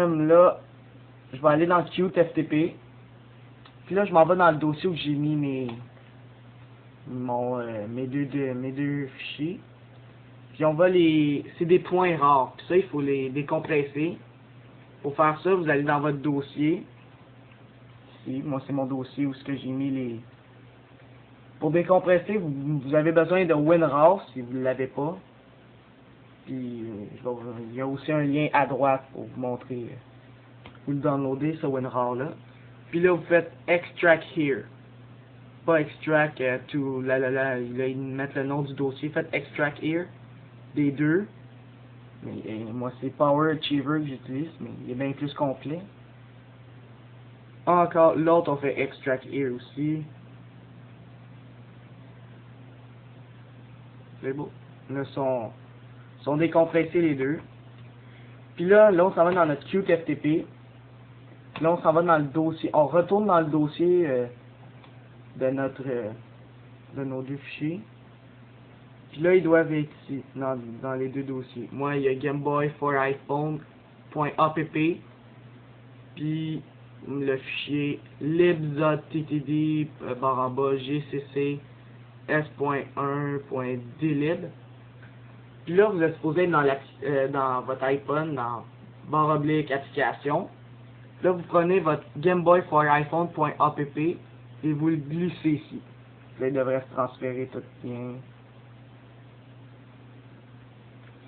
Là, je vais aller dans Qt FTP. Puis là, je m'en vais dans le dossier où j'ai mis mes deux fichiers. Puis on va c'est des points rares. Puis ça, il faut les décompresser. Pour faire ça, vous allez dans votre dossier. Ici, moi c'est mon dossier où j'ai mis les... Pour décompresser, vous avez besoin de WinRAR si vous ne l'avez pas. Puis il y a aussi un lien à droite pour vous montrer. Vous le downloadez, ce WinRAR là. Puis là, vous faites Extract Here. Pas Extract to là, ils mettent le nom du dossier. Faites Extract Here. Des deux. Mais moi, c'est Power Achiever que j'utilise, mais il est bien plus complet. Encore, l'autre, on fait Extract Here aussi. C'est beau. Là, sont décompressés les deux. Puis là, on s'en va dans notre Qt FTP. Là, on s'en va dans le dossier. On retourne dans le dossier de nos deux fichiers. Puis là, ils doivent être ici, dans les deux dossiers. Moi, il y a Gameboy for iPhone.app. Puis le fichier libzottd gcc s.1.dlib. Puis là, vous êtes supposé être dans votre iPhone, dans /application. Là, vous prenez votre Gameboy for iPhone.app et vous le glissez ici. Là, il devrait se transférer tout bien.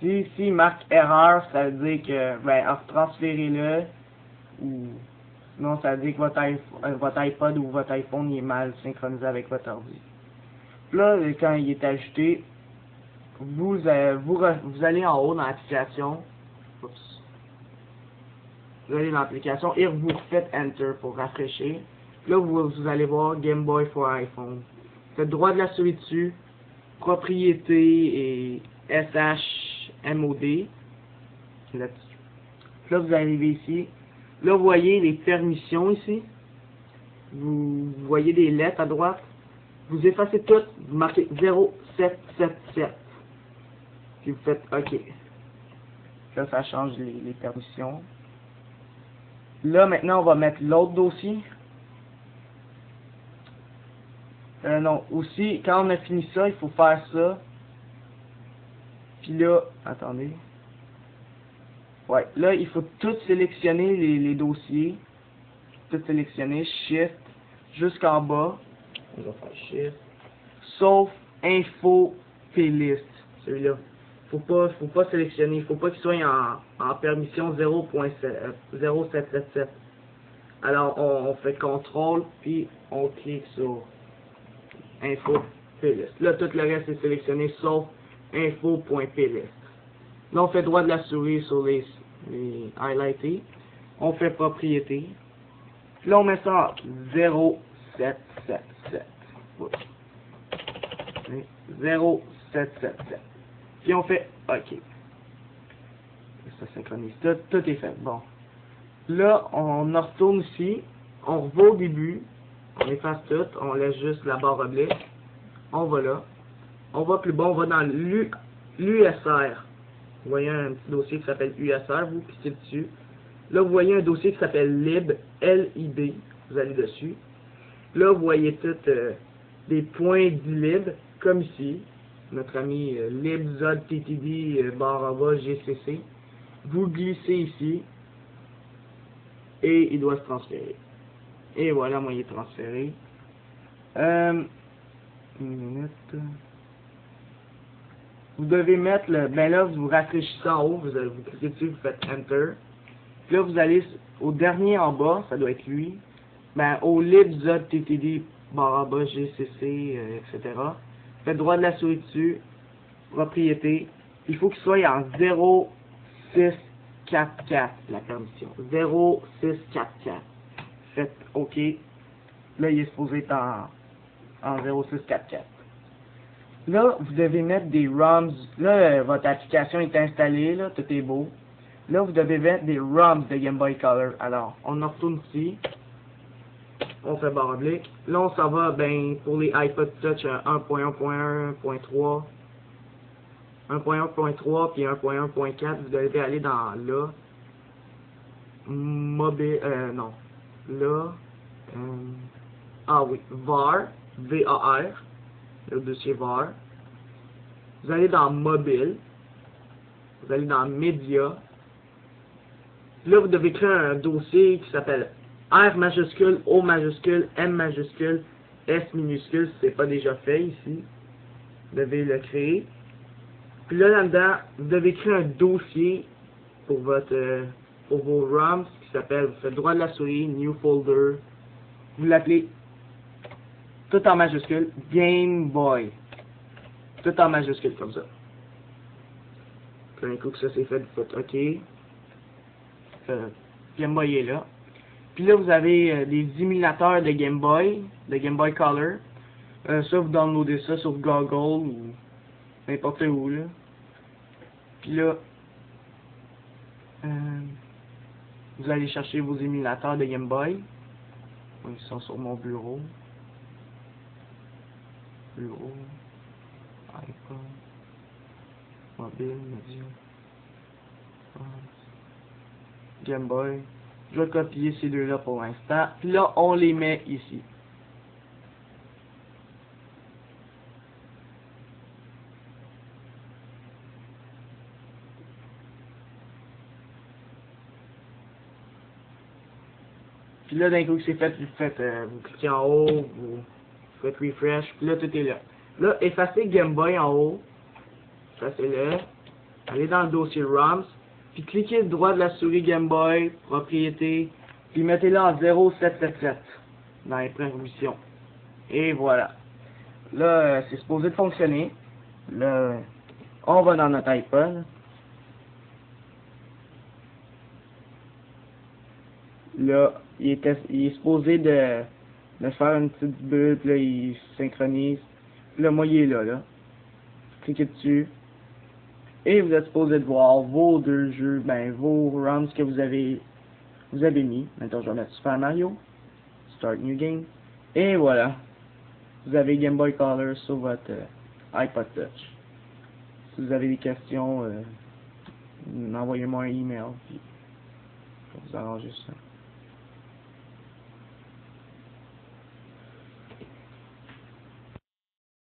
Si il marque erreur, ça veut dire que, transférez-le, ou sinon ça veut dire que votre iPod ou votre iPhone il est mal synchronisé avec votre ordi. Puis là, quand il est ajouté, vous allez en haut dans l'application. Oups. Vous allez dans l'application et vous faites Enter pour rafraîchir. Là, vous allez voir Game Boy for iPhone. Faites droit de la souris dessus, propriété et SHMOD. Là-dessus. Là, vous arrivez ici. Là, vous voyez les permissions ici. Vous voyez des lettres à droite. Vous effacez toutes. Vous marquez 0777. Puis vous faites OK. Là, ça change les permissions. Là, maintenant, on va mettre l'autre dossier. Non, aussi, quand on a fini ça, il faut faire ça. Puis là, attendez. Ouais, là, il faut tout sélectionner les dossiers. Tout sélectionner, Shift, jusqu'en bas. On va faire Shift. Sauf Info Playlist. Celui-là. Faut pas sélectionner. Faut pas qu'il soit en permission 0.777. Alors, on fait CTRL, puis on clique sur Info Playlist. Là, tout le reste est sélectionné, sauf Info.playlist. Là, on fait droit de la souris sur les highlightés. On fait propriété. Puis là, on met ça en 0777. 0777. Puis on fait OK. Ça synchronise. Tout est fait. Bon. Là, on en retourne ici. On revient au début. On efface tout. On laisse juste la barre oblique. On va là. On va plus bas. On va dans l'USR. Vous voyez un petit dossier qui s'appelle USR. Vous cliquez dessus. Là, vous voyez un dossier qui s'appelle lib. LIB. Vous allez dessus. Là, vous voyez tout des points d'lib. Comme ici. Notre ami libzottd /gcc. Vous glissez ici. Et il doit se transférer. Et voilà, moi il est transféré. Une minute. Vous devez mettre ben là, vous rafraîchissez en haut, vous cliquez dessus, vous faites Enter. Puis là, vous allez au dernier en bas, ça doit être lui. Ben, au libzottd /gcc, etc. Faites droit de la souris dessus. Propriété. Il faut qu'il soit en 0644, la permission. 0644. Faites OK. Là, il est supposé être en 0644. Là, vous devez mettre des ROMs. Là, votre application est installée, là, tout est beau. Là, vous devez mettre des ROMs de Game Boy Color. Alors, on en retourne ici. On fait barre oblique. Là, on s'en va, ben, pour les iPod Touch 1.1.1.3. 1.1.3 puis 1.1.4, vous devez aller dans là. mobile, non, là, ah oui, VAR, V-A-R, le dossier VAR. Vous allez dans mobile, vous allez dans médias. Là, vous devez créer un dossier qui s'appelle R majuscule, O majuscule, M majuscule, S minuscule, si c'est pas déjà fait ici. Vous devez le créer. Puis là, là-dedans, vous devez créer un dossier pour vos ROMs qui s'appelle, vous faites droit de la souris, New Folder. Vous l'appelez tout en majuscule, Game Boy. Tout en majuscule comme ça. Puis un coup que ça c'est fait, vous faites OK. Game Boy est là. Puis là, vous avez des émulateurs de Game Boy Color. Ça, vous downloadez ça sur Google ou n'importe où, là. Puis là, vous allez chercher vos émulateurs de Game Boy. Ils sont sur mon bureau. iPhone, mobile, média, Game Boy. Je vais copier ces deux-là pour l'instant. Puis là, on les met ici. Puis là, d'un coup que c'est fait, vous cliquez en haut, vous faites refresh, puis là, tout est là. Là, effacez Game Boy en haut. Effacez-le. Allez dans le dossier ROMs. Puis cliquez le droit de la souris Game Boy, propriété, puis mettez-le en 0777 dans les permissions. Et voilà. Là, c'est supposé de fonctionner. Là, on va dans notre iPod. Là, il est supposé de faire une petite bulle, puis là, il synchronise. Puis là, moi, il est là. Cliquez dessus. Et vous êtes supposé de voir vos deux jeux, vos ROMs que vous avez mis. Maintenant, je vais mettre Super Mario. Start New Game. Et voilà. Vous avez Game Boy Color sur votre iPod Touch. Si vous avez des questions, envoyez-moi un email, puis je vais vous arranger ça.